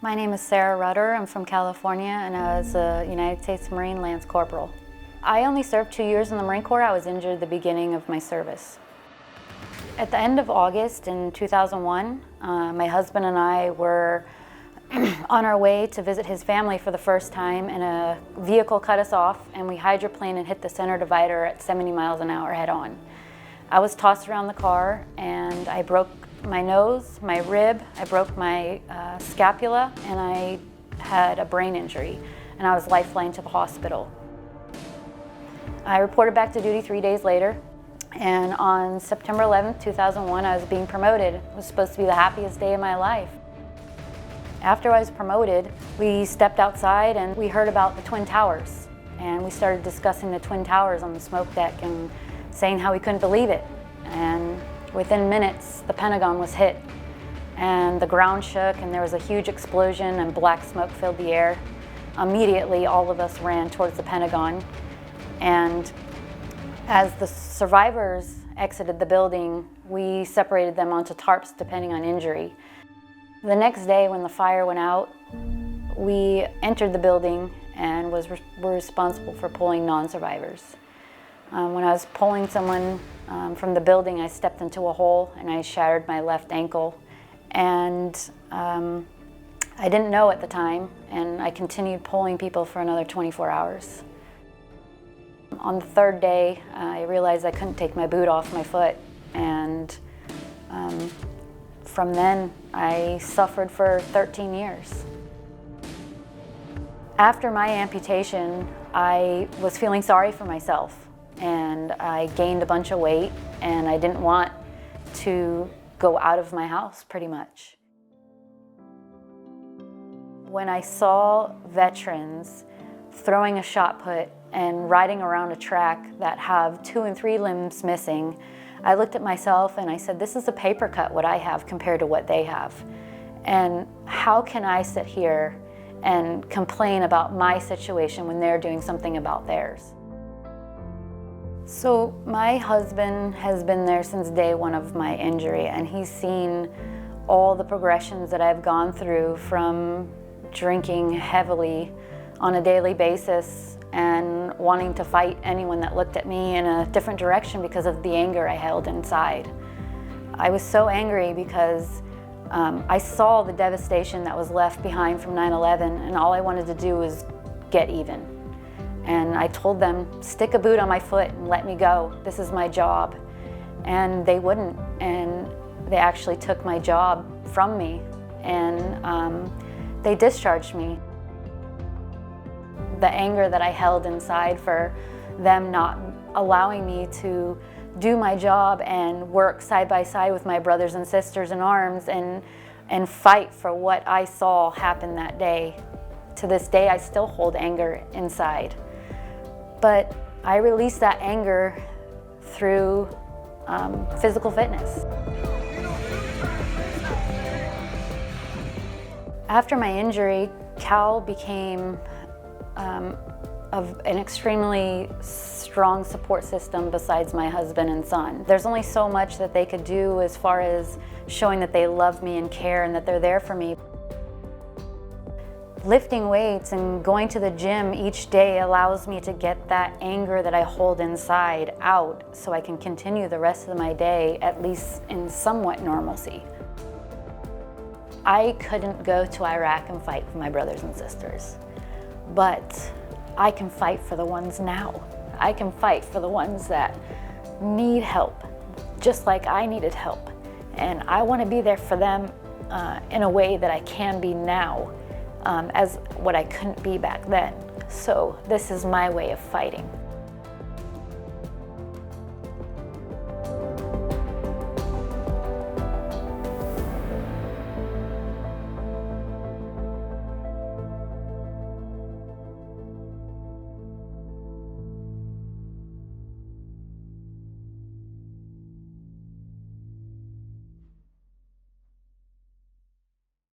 My name is Sarah Rudder. I'm from California, and I was a United States Marine Lance Corporal. I only served 2 years in the Marine Corps. I was injured at the beginning of my service. At the end of August in 2001, my husband and I were on our way to visit his family for the first time, and a vehicle cut us off, and we hydroplaned and hit the center divider at 70 miles an hour head on. I was tossed around the car, and I broke my nose, my rib, I broke my scapula, and I had a brain injury, and I was lifelined to the hospital. I reported back to duty 3 days later, and on September 11th, 2001, I was being promoted. It was supposed to be the happiest day of my life. After I was promoted, we stepped outside and we heard about the Twin Towers, and we started discussing the Twin Towers on the smoke deck and saying how we couldn't believe it. And within minutes, the Pentagon was hit, and the ground shook, and there was a huge explosion, and black smoke filled the air. Immediately, all of us ran towards the Pentagon, and as the survivors exited the building, we separated them onto tarps depending on injury. The next day, when the fire went out, we entered the building and were responsible for pulling non-survivors. When I was pulling someone from the building, I stepped into a hole and I shattered my left ankle. And I didn't know at the time, and I continued pulling people for another 24 hours. On the third day, I realized I couldn't take my boot off my foot, and from then, I suffered for 13 years. After my amputation, I was feeling sorry for myself, and I gained a bunch of weight, and I didn't want to go out of my house, pretty much. When I saw veterans throwing a shot put and riding around a track that have 2 and 3 limbs missing, I looked at myself and I said, this is a paper cut what I have compared to what they have. And how can I sit here and complain about my situation when they're doing something about theirs? So my husband has been there since day one of my injury, and he's seen all the progressions that I've gone through, from drinking heavily on a daily basis and wanting to fight anyone that looked at me in a different direction because of the anger I held inside. I was so angry because I saw the devastation that was left behind from 9/11, and all I wanted to do was get even. And I told them, stick a boot on my foot and let me go. This is my job. And they wouldn't, and they actually took my job from me, and they discharged me. The anger that I held inside for them not allowing me to do my job and work side by side with my brothers and sisters in arms and fight for what I saw happen that day. To this day, I still hold anger inside. But I release that anger through physical fitness. After my injury, Cal became of an extremely strong support system besides my husband and son. There's only so much that they could do as far as showing that they love me and care and that they're there for me. Lifting weights and going to the gym each day allows me to get that anger that I hold inside out so I can continue the rest of my day, at least in somewhat normalcy. I couldn't go to Iraq and fight for my brothers and sisters, but I can fight for the ones now. I can fight for the ones that need help, just like I needed help. And I want to be there for them in a way that I can be now, as what I couldn't be back then. So this is my way of fighting.